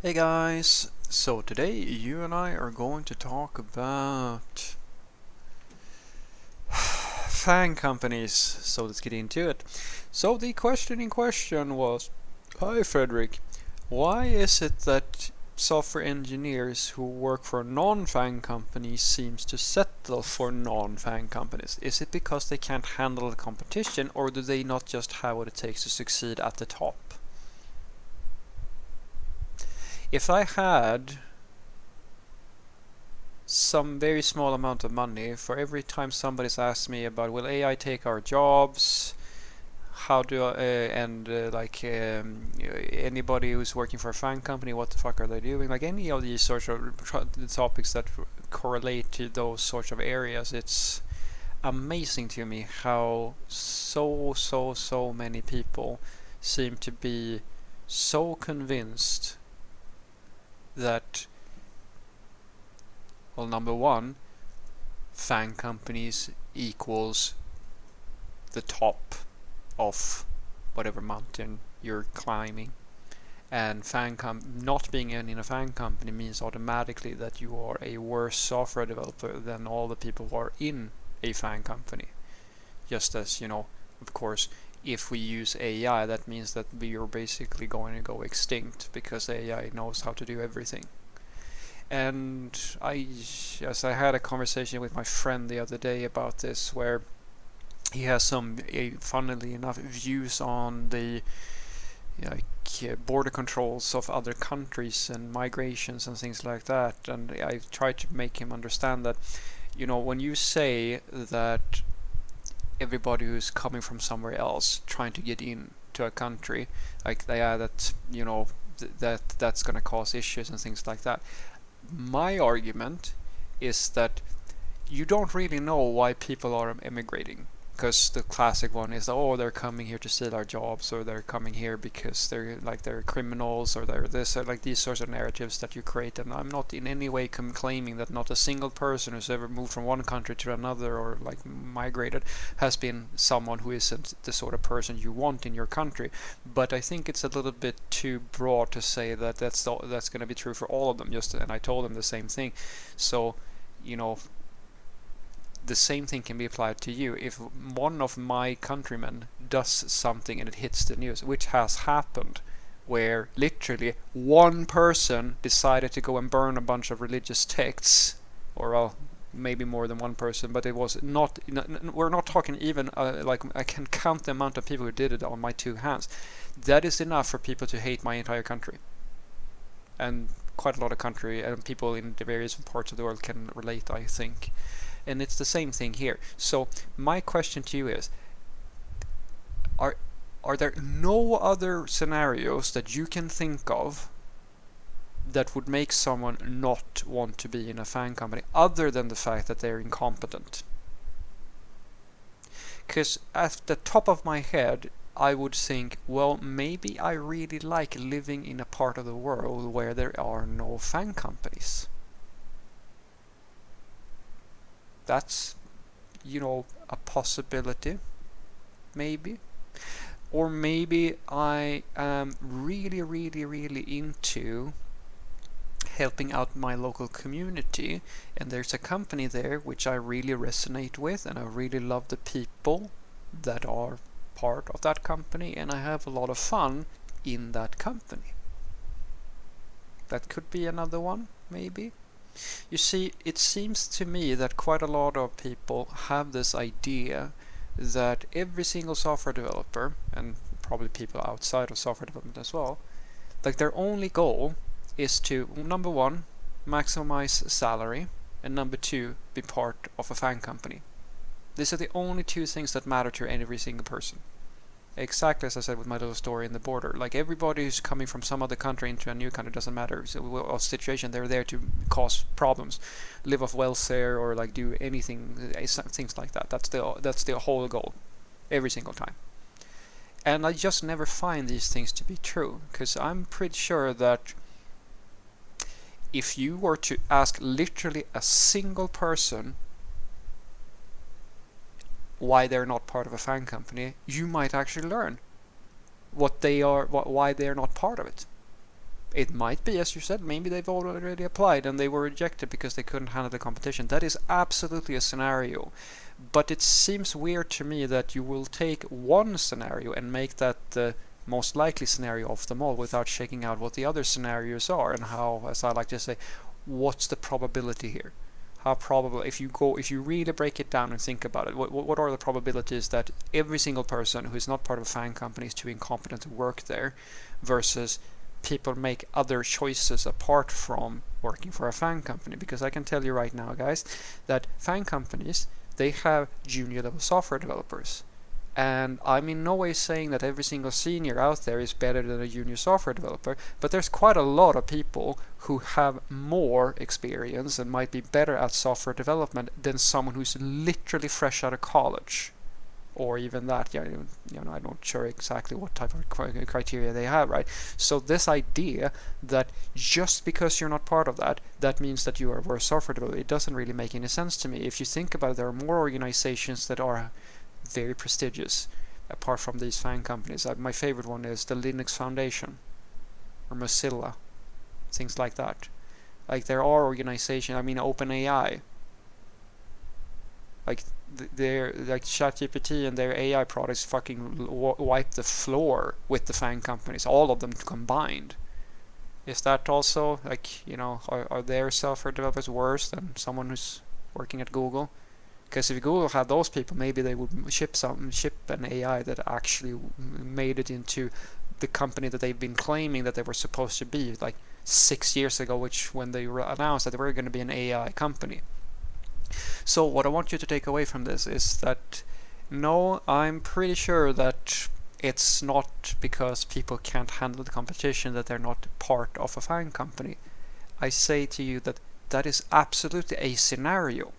Hey guys, so today you and I are going to talk about FANG companies, so let's get into it. So the question in question was, hi Frederick, why is it that software engineers who work for non-FANG companies seems to settle for non-FANG companies? Is it because they can't handle the competition, or do they not just have what it takes to succeed at the top? If I had some very small amount of money for every time somebody's asked me about will AI take our jobs, how do I, anybody who's working for a fan company, what the fuck are they doing, like any of these sorts of topics that correlate to those sorts of areas. It's amazing to me how so many people seem to be so convinced that, well, number one, FANG companies equals the top of whatever mountain you're climbing. And not being in a FANG company means automatically that you are a worse software developer than all the people who are in a FANG company. Just as, of course, if we use AI, that means that we are basically going to go extinct because AI knows how to do everything. And as I had a conversation with my friend the other day about this, where he has some, funnily enough, views on the border controls of other countries and migrations and things like that. And I tried to make him understand that, when you say that everybody who's coming from somewhere else trying to get into a country, like that, that's going to cause issues and things like that. My argument is that you don't really know why people are emigrating, because the classic one is, oh, they're coming here to steal our jobs, or they're coming here because they're criminals, or they're this, or like these sorts of narratives that you create. And I'm not in any way claiming that not a single person who's ever moved from one country to another or like migrated has been someone who isn't the sort of person you want in your country. But I think it's a little bit too broad to say that that's going to be true for all of them. And I told them the same thing. So, you know, the same thing can be applied to you. If one of my countrymen does something and it hits the news, which has happened, where literally one person decided to go and burn a bunch of religious texts, or well, maybe more than one person, but it was not, we're not talking even, like I can count the amount of people who did it on my two hands. That is enough for people to hate my entire country. And quite a lot of country and people in the various parts of the world can relate, I think. And it's the same thing here. So my question to you is, are there no other scenarios that you can think of that would make someone not want to be in a FANG company other than the fact that they're incompetent? Because at the top of my head, I would think, well, maybe I really like living in a part of the world where there are no FANG companies. That's, a possibility, maybe. Or maybe I am really into helping out my local community, and there's a company there which I really resonate with, and I really love the people that are part of that company, and I have a lot of fun in that company. That could be another one, maybe. You see, it seems to me that quite a lot of people have this idea that every single software developer, and probably people outside of software development as well, like their only goal is to, number one, maximize salary, and number two, be part of a FANG company. These are the only two things that matter to every single person. Exactly as I said with my little story in the border. Like everybody who's coming from some other country into a new country, doesn't matter what situation, they're there to cause problems, live off welfare, or like do anything, things like that. That's the whole goal, every single time. And I just never find these things to be true, because I'm pretty sure that if you were to ask literally a single person why they're not part of a FANG company, you might actually learn what they are, why they're not part of it. It might be, as you said, maybe they've already applied and they were rejected because they couldn't handle the competition. That is absolutely a scenario. But it seems weird to me that you will take one scenario and make that the most likely scenario of them all without checking out what the other scenarios are and how, as I like to say, what's the probability here? How probable, if you really break it down and think about it, what are the probabilities that every single person who is not part of a FANG company is too incompetent to work there, versus people make other choices apart from working for a FANG company? Because I can tell you right now, guys, that FANG companies, they have junior level software developers. And I'm in no way saying that every single senior out there is better than a junior software developer, but there's quite a lot of people who have more experience and might be better at software development than someone who's literally fresh out of college. Or even that, I'm not sure exactly what type of criteria they have, right? So this idea that just because you're not part of that, that means that you are a worse software developer, it doesn't really make any sense to me. If you think about it, there are more organizations that are very prestigious apart from these FANG companies. My favorite one is the Linux Foundation or Mozilla, things like that. Like, there are organizations, OpenAI, like their ChatGPT and their AI products fucking wipe the floor with the FANG companies, all of them combined. Is that also are their software developers worse than someone who's working at Google? Because if Google had those people, maybe they would ship an AI that actually made it into the company that they've been claiming that they were supposed to be, like 6 years ago, when they announced that they were going to be an AI company. So what I want you to take away from this is that, no, I'm pretty sure that it's not because people can't handle the competition that they're not part of a FANG company. I say to you that that is absolutely a scenario.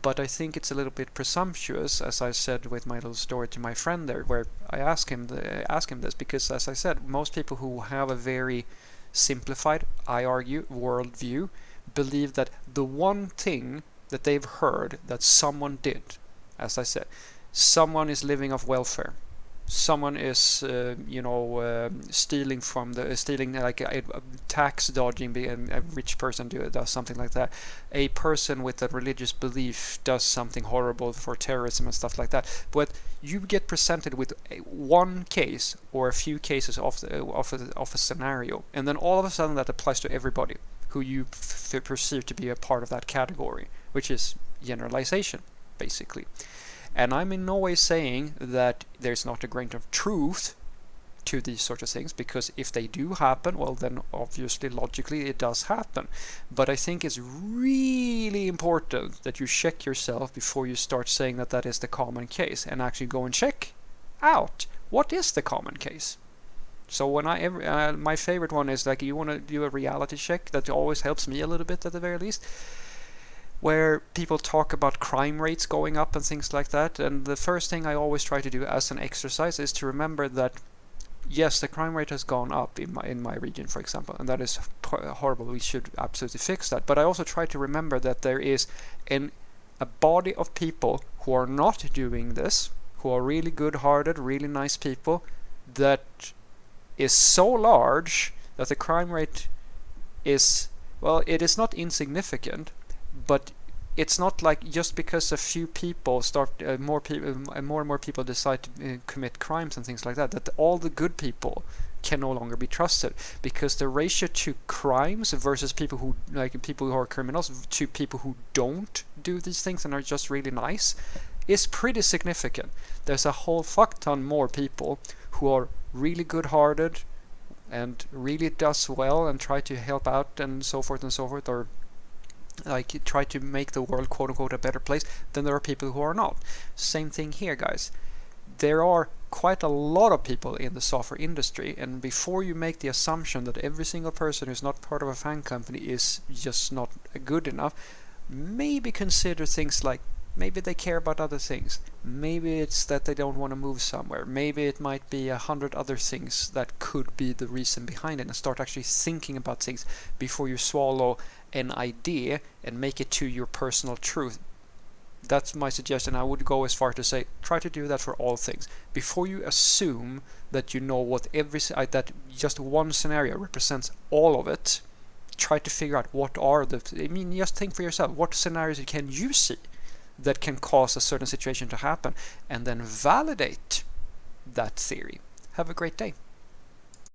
But I think it's a little bit presumptuous, as I said with my little story to my friend there, where I ask him this, because, as I said, most people who have a very simplified, I argue, worldview believe that the one thing that they've heard that someone did, as I said, someone is living off welfare, someone is stealing like a tax dodging, a rich person does something like that, a person with a religious belief does something horrible for terrorism and stuff like that. But you get presented with one case or a few cases of a scenario, and then all of a sudden that applies to everybody who you perceive to be a part of that category, which is generalization, basically. And I'm in no way saying that there's not a grain of truth to these sorts of things, because if they do happen, well, then obviously, logically, it does happen. But I think it's really important that you check yourself before you start saying that that is the common case, and actually go and check out what is the common case. So when my favorite one is, like, you want to do a reality check, that always helps me a little bit at the very least, where people talk about crime rates going up and things like that. And the first thing I always try to do as an exercise is to remember that, yes, the crime rate has gone up in my region, for example, and that is horrible. We should absolutely fix that. But I also try to remember that there is a body of people who are not doing this, who are really good-hearted, really nice people, that is so large that the crime rate is, well, it is not insignificant, but it's not like just because a few people start, more and more people decide to commit crimes and things like that, that all the good people can no longer be trusted, because the ratio to crimes versus people who are criminals to people who don't do these things and are just really nice is pretty significant. There's a whole fuck ton more people who are really good-hearted and really does well and try to help out and so forth, or like try to make the world, quote unquote, a better place, than there are people who are not. Same thing here, guys. There are quite a lot of people in the software industry, and before you make the assumption that every single person who's not part of a FANG company is just not good enough, maybe consider things like, maybe they care about other things. Maybe it's that they don't want to move somewhere. Maybe it might be 100 other things that could be the reason behind it, and start actually thinking about things before you swallow an idea and make it to your personal truth. That's my suggestion. I would go as far to say try to do that for all things before you assume that you know what that just one scenario represents all of it. Try to figure out what are just think for yourself, what scenarios can you see that can cause a certain situation to happen, and then validate that theory. Have a great day.